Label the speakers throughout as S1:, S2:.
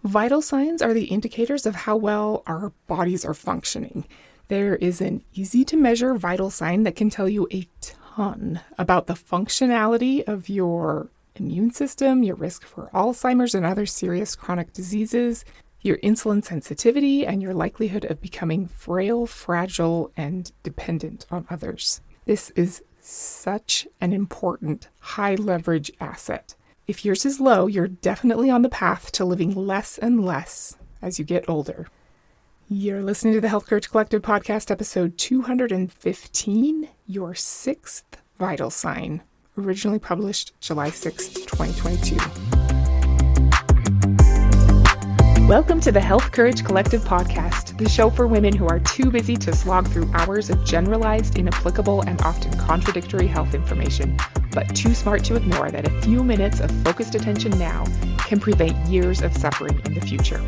S1: Vital signs are the indicators of how well our bodies are functioning. There is an easy-to-measure vital sign that can tell you a ton about the functionality of your immune system, your risk for Alzheimer's and other serious chronic diseases, your insulin sensitivity, and your likelihood of becoming frail, fragile, and dependent on others. This is such an important high-leverage asset. If yours is low, you're definitely on the path to living less and less as you get older. You're listening to the Health Courage Collective podcast, episode 215, Your Sixth Vital Sign, originally published July 6th, 2022. Welcome to the Health Courage Collective podcast, the show for women who are too busy to slog through hours of generalized, inapplicable, and often contradictory health information, but too smart to ignore that a few minutes of focused attention now can prevent years of suffering in the future.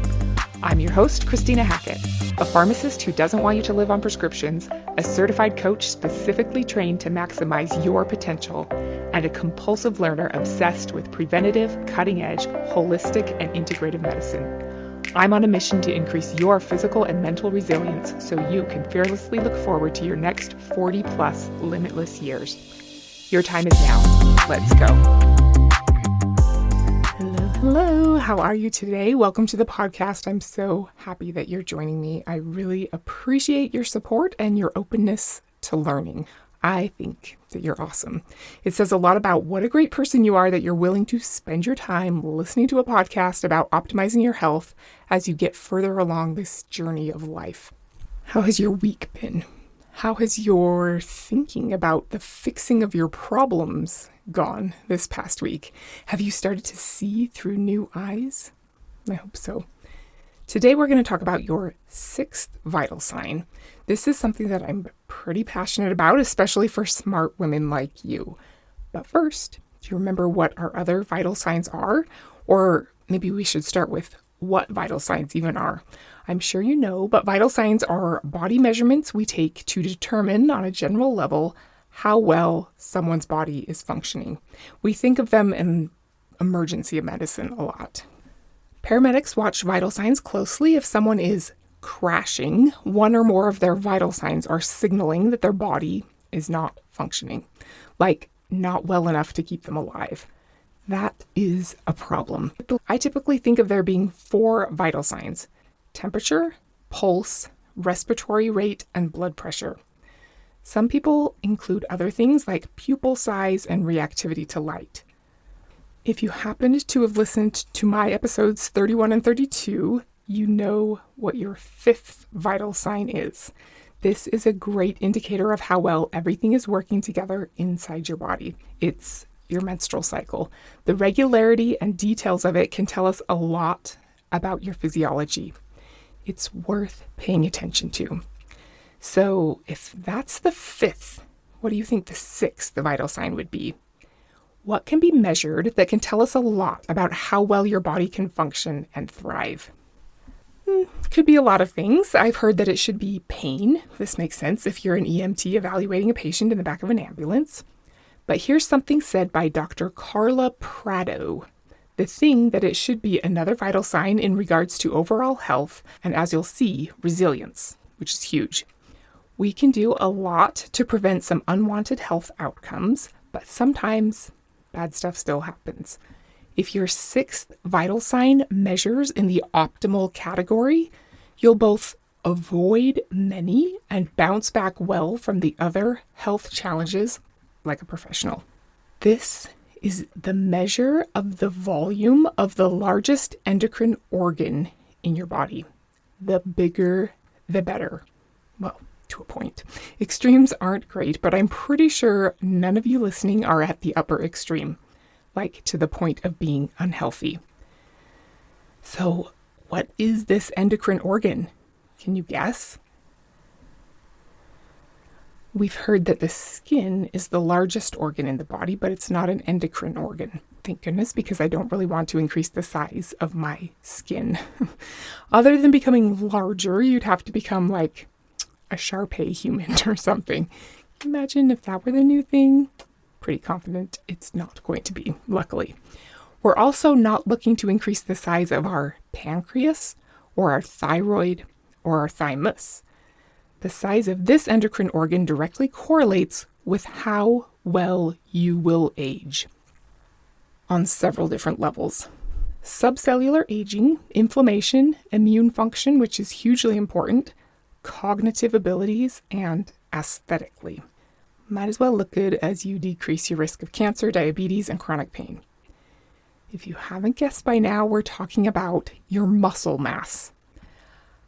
S1: I'm your host, Christina Hackett, a pharmacist who doesn't want you to live on prescriptions, a certified coach specifically trained to maximize your potential, and a compulsive learner obsessed with preventative, cutting-edge, holistic, and integrative medicine. I'm on a mission to increase your physical and mental resilience so you can fearlessly look forward to your next 40-plus limitless years. Your time is now. Let's go. Hello. How are you today? Welcome to the podcast. I'm so happy that you're joining me. I really appreciate your support and your openness to learning. I think that you're awesome. It says a lot about what a great person you are that you're willing to spend your time listening to a podcast about optimizing your health as you get further along this journey of life. How has your week been? How has your thinking about the fixing of your problems gone this past week? Have you started to see through new eyes? I hope so. Today we're going to talk about your sixth vital sign. This is something that I'm pretty passionate about, especially for smart women like you. But first, do you remember what our other vital signs are? Or maybe we should start with what vital signs even are. I'm sure you know, but vital signs are body measurements we take to determine on a general level how well someone's body is functioning. We think of them in emergency medicine a lot. Paramedics watch vital signs closely. If someone is crashing, one or more of their vital signs are signaling that their body is not functioning, like not well enough to keep them alive. That is a problem. I typically think of there being 4 vital signs: temperature, pulse, respiratory rate, and blood pressure. Some people include other things like pupil size and reactivity to light. If you happened to have listened to my episodes 31 and 32, you know what your 5th vital sign is. This is a great indicator of how well everything is working together inside your body. It's your menstrual cycle. The regularity and details of it can tell us a lot about your physiology. It's worth paying attention to. So if that's the 5th, what do you think the 6th vital sign would be? What can be measured that can tell us a lot about how well your body can function and thrive? Could be a lot of things. I've heard that it should be pain. This makes sense if you're an EMT evaluating a patient in the back of an ambulance. But here's something said by Dr. Carla Prado. The thing that it should be another vital sign in regards to overall health, and as you'll see, resilience, which is huge. We can do a lot to prevent some unwanted health outcomes, but sometimes bad stuff still happens. If your 6th vital sign measures in the optimal category, you'll both avoid many and bounce back well from the other health challenges like a professional. This is the measure of the volume of the largest endocrine organ in your body. The bigger, the better. Well, to a point. Extremes aren't great, but I'm pretty sure none of you listening are at the upper extreme, like to the point of being unhealthy. So, what is this endocrine organ? Can you guess? We've heard that the skin is the largest organ in the body, but it's not an endocrine organ. Thank goodness, because I don't really want to increase the size of my skin. Other than becoming larger, you'd have to become like a Shar-Pei human or something. Imagine if that were the new thing. Pretty confident it's not going to be, luckily. We're also not looking to increase the size of our pancreas, or our thyroid, or our thymus. The size of this endocrine organ directly correlates with how well you will age on several different levels. Subcellular aging, inflammation, immune function, which is hugely important, cognitive abilities, and aesthetically. Might as well look good as you decrease your risk of cancer, diabetes, and chronic pain. If you haven't guessed by now, we're talking about your muscle mass.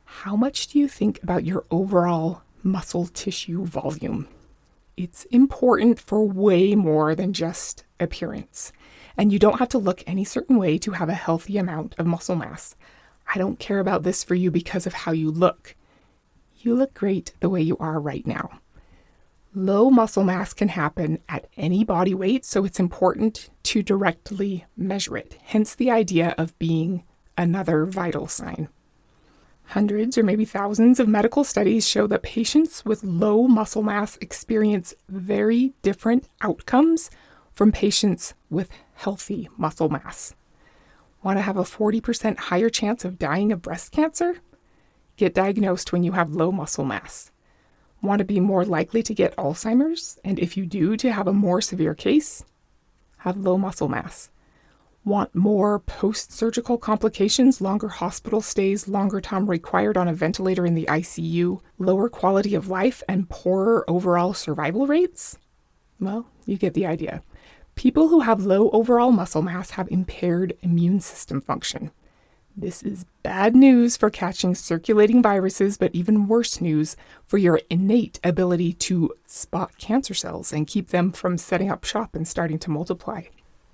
S1: How much do you think about your overall muscle tissue volume? It's important for way more than just appearance. And you don't have to look any certain way to have a healthy amount of muscle mass. I don't care about this for you because of how you look. You look great the way you are right now. Low muscle mass can happen at any body weight, so it's important to directly measure it, hence the idea of being another vital sign. Hundreds or maybe thousands of medical studies show that patients with low muscle mass experience very different outcomes from patients with healthy muscle mass. Want to have a 40% higher chance of dying of breast cancer? Get diagnosed when you have low muscle mass. Want to be more likely to get alzheimer's? And if you do, to have a more severe case? Have low muscle mass. Want more post-surgical complications, longer hospital stays, longer time required on a ventilator in the ICU, lower quality of life, and poorer overall survival rates? Well, you get the idea. People who have low overall muscle mass have impaired immune system function. This is bad news for catching circulating viruses, but even worse news for your innate ability to spot cancer cells and keep them from setting up shop and starting to multiply.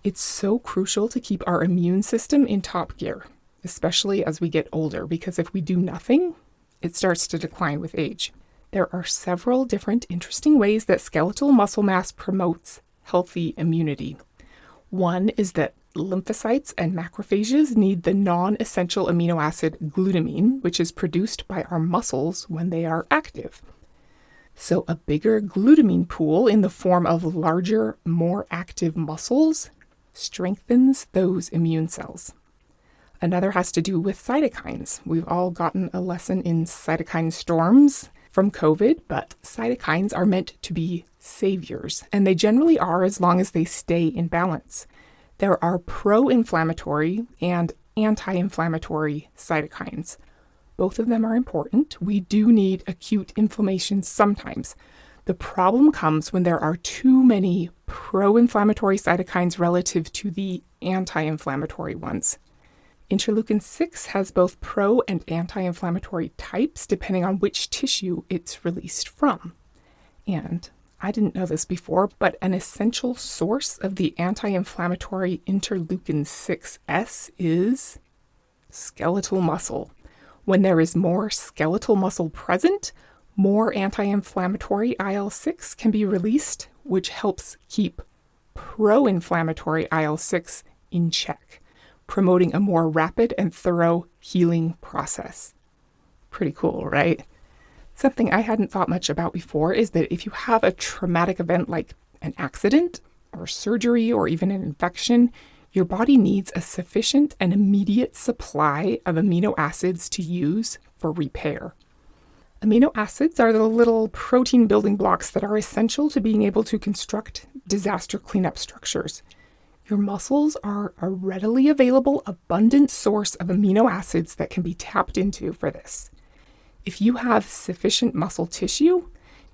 S1: It's so crucial to keep our immune system in top gear, especially as we get older, because if we do nothing, it starts to decline with age. There are several different interesting ways that skeletal muscle mass promotes healthy immunity. One is that lymphocytes and macrophages need the non-essential amino acid glutamine, which is produced by our muscles when they are active. So a bigger glutamine pool in the form of larger, more active muscles strengthens those immune cells. Another has to do with cytokines. We've all gotten a lesson in cytokine storms from COVID, but cytokines are meant to be saviors, and they generally are as long as they stay in balance. There are pro-inflammatory and anti-inflammatory cytokines. Both of them are important. We do need acute inflammation sometimes. The problem comes when there are too many pro-inflammatory cytokines relative to the anti-inflammatory ones. Interleukin-6 has both pro- and anti-inflammatory types depending on which tissue it's released from. And I didn't know this before, but an essential source of the anti-inflammatory interleukin-6S is skeletal muscle. When there is more skeletal muscle present, more anti-inflammatory IL-6 can be released, which helps keep pro-inflammatory IL-6 in check, promoting a more rapid and thorough healing process. Pretty cool, right? Something I hadn't thought much about before is that if you have a traumatic event like an accident or surgery or even an infection, your body needs a sufficient and immediate supply of amino acids to use for repair. Amino acids are the little protein building blocks that are essential to being able to construct disaster cleanup structures. Your muscles are a readily available, abundant source of amino acids that can be tapped into for this. If you have sufficient muscle tissue,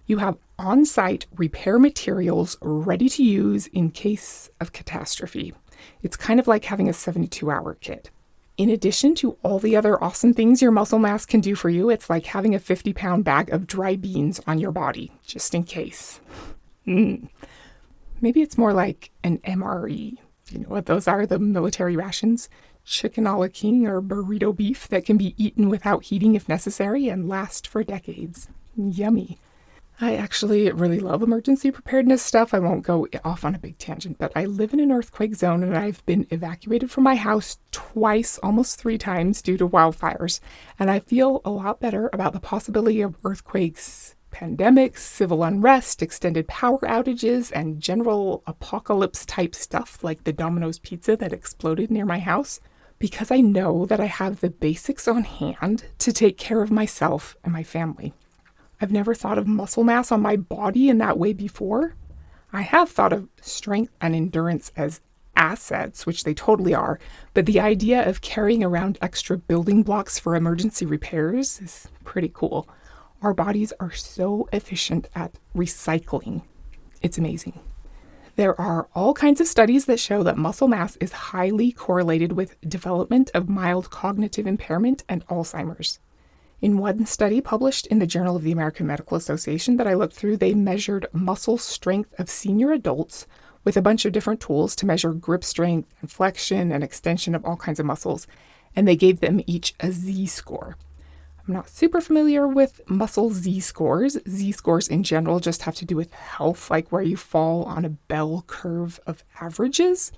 S1: you have on-site repair materials ready to use in case of catastrophe. It's kind of like having a 72-hour kit. In addition to all the other awesome things your muscle mass can do for you, it's like having a 50-pound bag of dry beans on your body, just in case. Maybe it's more like an MRE. You know what those are, the military rations? Chicken a la king or burrito beef that can be eaten without heating if necessary and last for decades. Yummy. I actually really love emergency preparedness stuff. I won't go off on a big tangent, but I live in an earthquake zone and I've been evacuated from my house twice, almost 3 times due to wildfires. And I feel a lot better about the possibility of earthquakes, pandemics, civil unrest, extended power outages, and general apocalypse type stuff like the Domino's pizza that exploded near my house because I know that I have the basics on hand to take care of myself and my family. I've never thought of muscle mass on my body in that way before. I have thought of strength and endurance as assets, which they totally are, but the idea of carrying around extra building blocks for emergency repairs is pretty cool. Our bodies are so efficient at recycling. It's amazing. There are all kinds of studies that show that muscle mass is highly correlated with development of mild cognitive impairment and Alzheimer's. In one study published in the Journal of the American Medical Association that I looked through, they measured muscle strength of senior adults with a bunch of different tools to measure grip strength and flexion and extension of all kinds of muscles, and they gave them each a Z-score. I'm not super familiar with muscle Z-scores. Z-scores in general just have to do with health, like where you fall on a bell curve of averages.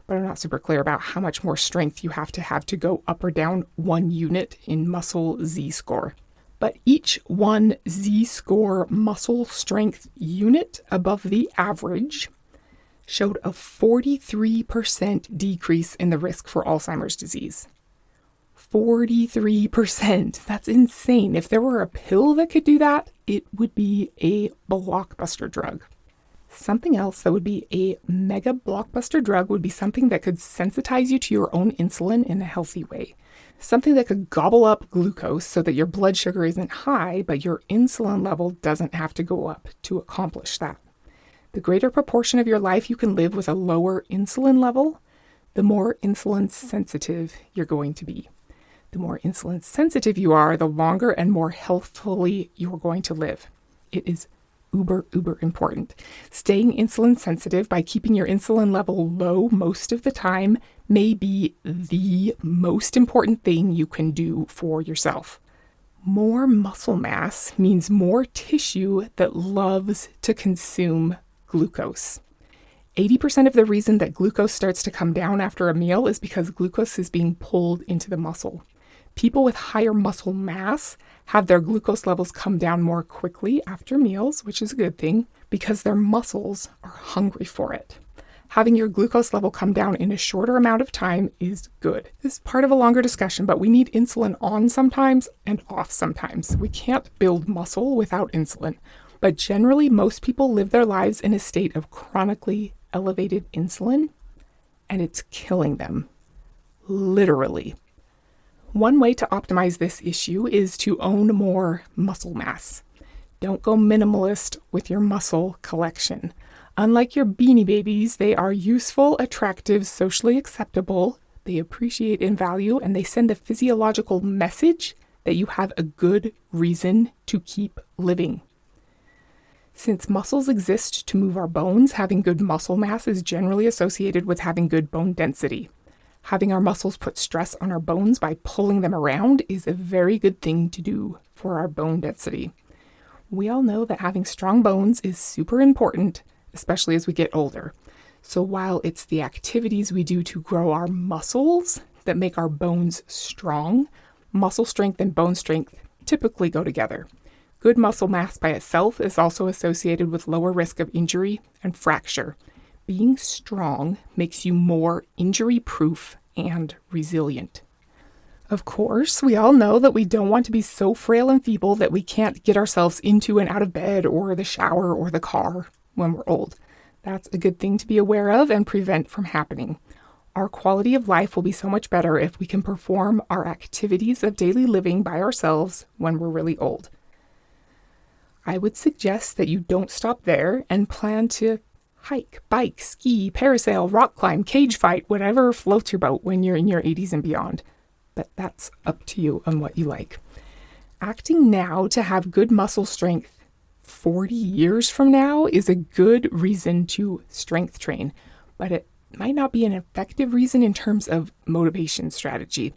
S1: But I'm not super clear about how much more strength you have to go up or down 1 unit in muscle Z-score. But each 1 Z-score muscle strength unit above the average showed a 43% decrease in the risk for Alzheimer's disease. 43%. That's insane. If there were a pill that could do that, it would be a blockbuster drug. Something else that would be a mega blockbuster drug would be something that could sensitize you to your own insulin in a healthy way. Something that could gobble up glucose so that your blood sugar isn't high, but your insulin level doesn't have to go up to accomplish that. The greater proportion of your life you can live with a lower insulin level, the more insulin sensitive you're going to be. The more insulin sensitive you are, the longer and more healthfully you're going to live. It is uber important. Staying insulin sensitive by keeping your insulin level low most of the time may be the most important thing you can do for yourself. More muscle mass means more tissue that loves to consume glucose. 80% of the reason that glucose starts to come down after a meal is because glucose is being pulled into the muscle. People with higher muscle mass have their glucose levels come down more quickly after meals, which is a good thing because their muscles are hungry for it. Having your glucose level come down in a shorter amount of time is good. This is part of a longer discussion, but we need insulin on sometimes and off sometimes. We can't build muscle without insulin, but generally most people live their lives in a state of chronically elevated insulin, and it's killing them, literally. One way to optimize this issue is to own more muscle mass. Don't go minimalist with your muscle collection. Unlike your Beanie Babies, they are useful, attractive, socially acceptable, they appreciate in value, and they send a physiological message that you have a good reason to keep living. Since muscles exist to move our bones, having good muscle mass is generally associated with having good bone density. Having our muscles put stress on our bones by pulling them around is a very good thing to do for our bone density. We all know that having strong bones is super important, especially as we get older. So while it's the activities we do to grow our muscles that make our bones strong, muscle strength and bone strength typically go together. Good muscle mass by itself is also associated with lower risk of injury and fracture. Being strong makes you more injury-proof and resilient. Of course, we all know that we don't want to be so frail and feeble that we can't get ourselves into and out of bed or the shower or the car when we're old. That's a good thing to be aware of and prevent from happening. Our quality of life will be so much better if we can perform our activities of daily living by ourselves when we're really old. I would suggest that you don't stop there and plan to hike, bike, ski, parasail, rock climb, cage fight, whatever floats your boat when you're in your 80s and beyond. But that's up to you on what you like. Acting now to have good muscle strength 40 years from now is a good reason to strength train, but it might not be an effective reason in terms of motivation strategy.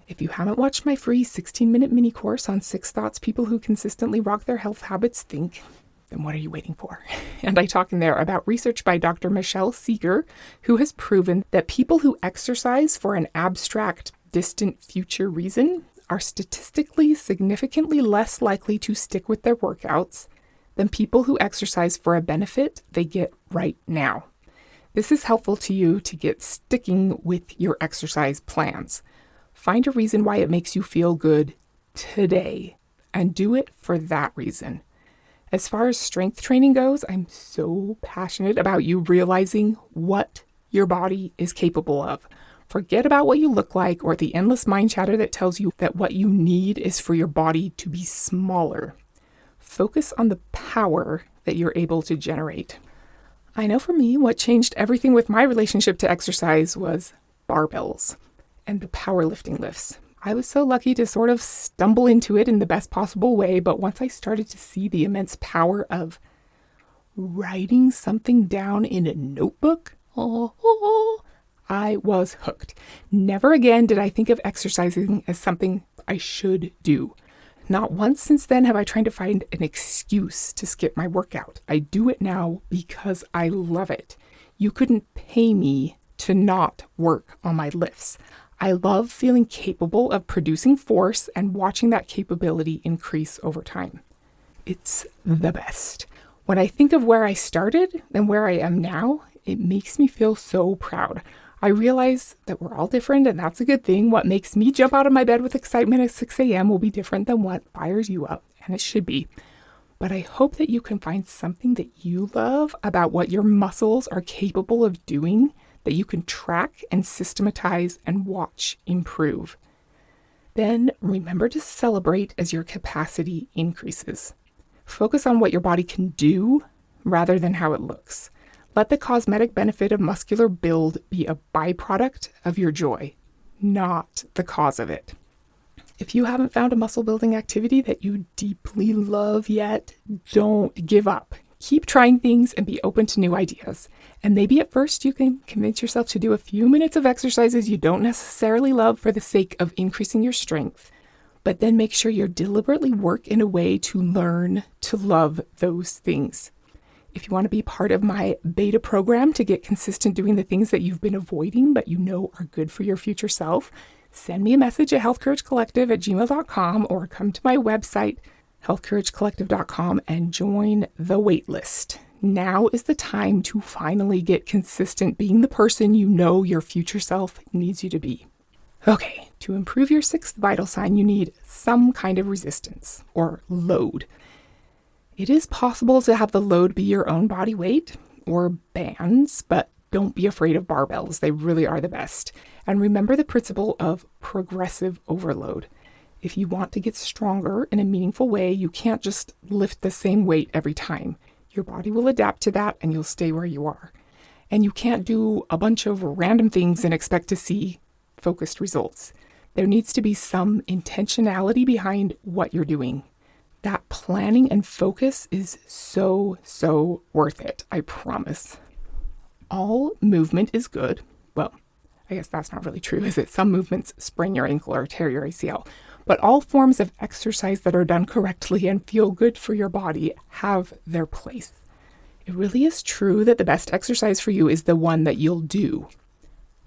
S1: If you haven't watched my free 16-minute mini course on 6 thoughts people who consistently rock their health habits think, then what are you waiting for? And I talk in there about research by Dr. Michelle Seeger, who has proven that people who exercise for an abstract, distant future reason are statistically significantly less likely to stick with their workouts than people who exercise for a benefit they get right now. This is helpful to you to get sticking with your exercise plans. Find a reason why it makes you feel good today and do it for that reason. As far as strength training goes, I'm so passionate about you realizing what your body is capable of. Forget about what you look like or the endless mind chatter that tells you that what you need is for your body to be smaller. Focus on the power that you're able to generate. I know for me, what changed everything with my relationship to exercise was barbells and the powerlifting lifts. I was so lucky to sort of stumble into it in the best possible way, but once I started to see the immense power of writing something down in a notebook, I was hooked. Never again did I think of exercising as something I should do. Not once since then have I tried to find an excuse to skip my workout. I do it now because I love it. You couldn't pay me to not work on my lifts. I love feeling capable of producing force and watching that capability increase over time. It's the best. When I think of where I started and where I am now, it makes me feel so proud. I realize that we're all different, and that's a good thing. What makes me jump out of my bed with excitement at 6 a.m. will be different than what fires you up, and it should be. But I hope that you can find something that you love about what your muscles are capable of doing that you can track and systematize and watch improve. Then remember to celebrate as your capacity increases. Focus on what your body can do rather than how it looks. Let the cosmetic benefit of muscular build be a byproduct of your joy, not the cause of it. If you haven't found a muscle building activity that you deeply love yet, don't give up. Keep trying things and be open to new ideas. And maybe at first you can convince yourself to do a few minutes of exercises you don't necessarily love for the sake of increasing your strength. But then make sure you deliberately work in a way to learn to love those things. If you want to be part of my beta program to get consistent doing the things that you've been avoiding but you know are good for your future self, send me a message at healthcouragecollective@gmail.com or come to my website, healthcouragecollective.com, and join the waitlist. Now is the time to finally get consistent being the person you know your future self needs you to be. Okay, to improve your sixth vital sign, you need some kind of resistance or load. It is possible to have the load be your own body weight or bands, but don't be afraid of barbells. They really are the best. And remember the principle of progressive overload. If you want to get stronger in a meaningful way, you can't just lift the same weight every time. Your body will adapt to that and you'll stay where you are. And you can't do a bunch of random things and expect to see focused results. There needs to be some intentionality behind what you're doing. That planning and focus is so worth it, I promise. All movement is good. Well, I guess that's not really true, is it? Some movements sprain your ankle or tear your ACL. But all forms of exercise that are done correctly and feel good for your body have their place. It really is true that the best exercise for you is the one that you'll do.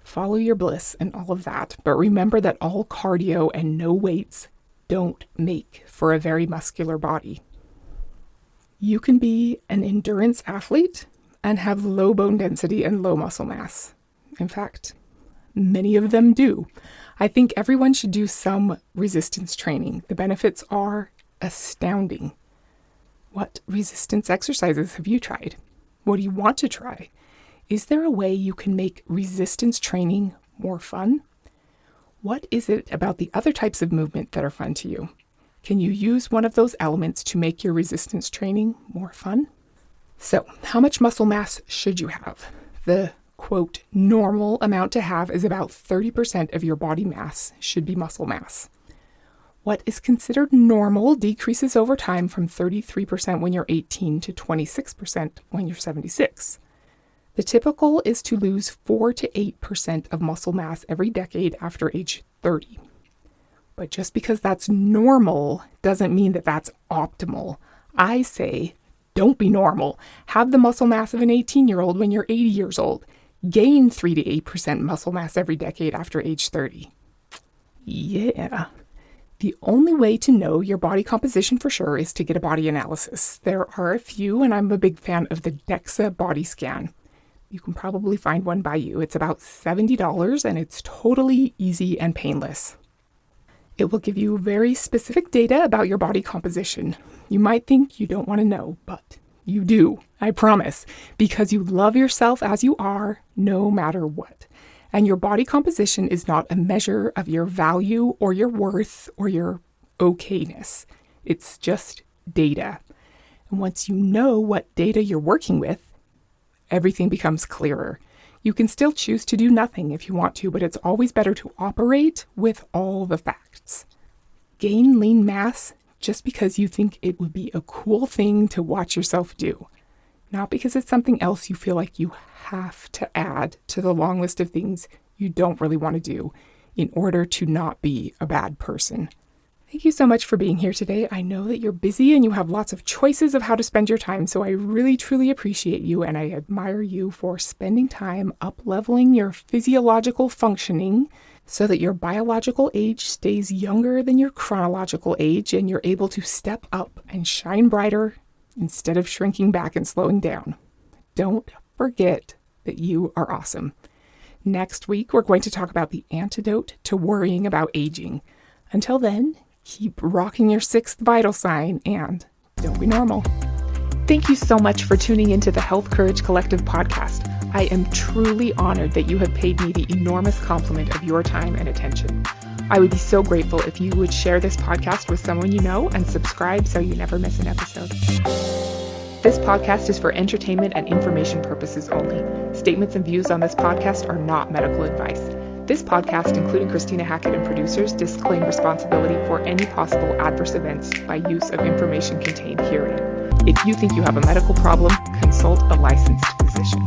S1: Follow your bliss and all of that, but remember that all cardio and no weights don't make for a very muscular body. You can be an endurance athlete and have low bone density and low muscle mass. In fact, many of them do. I think everyone should do some resistance training. The benefits are astounding. What resistance exercises have you tried? What do you want to try? Is there a way you can make resistance training more fun? What is it about the other types of movement that are fun to you? Can you use one of those elements to make your resistance training more fun? So, how much muscle mass should you have? The quote, normal amount to have is about 30% of your body mass should be muscle mass. What is considered normal decreases over time from 33% when you're 18 to 26% when you're 76. The typical is to lose 4 to 8% of muscle mass every decade after age 30. But just because that's normal doesn't mean that that's optimal. I say, don't be normal. Have the muscle mass of an 18-year-old when you're 80 years old. Gain 3 to 8% muscle mass every decade after age 30. Yeah. The only way to know your body composition for sure is to get a body analysis. There are a few, and I'm a big fan of the DEXA body scan. You can probably find one by you. It's about $70 and it's totally easy and painless. It will give you very specific data about your body composition. You might think you don't want to know, but you do, I promise, because you love yourself as you are, no matter what. And your body composition is not a measure of your value or your worth or your okayness. It's just data. And once you know what data you're working with, everything becomes clearer. You can still choose to do nothing if you want to, but it's always better to operate with all the facts. Gain lean mass just because you think it would be a cool thing to watch yourself do, not because it's something else you feel like you have to add to the long list of things you don't really want to do in order to not be a bad person. Thank you so much for being here today. I know that you're busy and you have lots of choices of how to spend your time, so I really, truly appreciate you and I admire you for spending time up-leveling your physiological functioning so that your biological age stays younger than your chronological age and you're able to step up and shine brighter instead of shrinking back and slowing down. Don't forget that you are awesome. Next week, we're going to talk about the antidote to worrying about aging. Until then, keep rocking your sixth vital sign and don't be normal. Thank you so much for tuning into the Health Courage Collective podcast. I am truly honored that you have paid me the enormous compliment of your time and attention. I would be so grateful if you would share this podcast with someone you know and subscribe so you never miss an episode. This podcast is for entertainment and information purposes only. Statements and views on this podcast are not medical advice. This podcast, including Christina Hackett and producers, disclaim responsibility for any possible adverse events by use of information contained herein. If you think you have a medical problem, consult a licensed physician.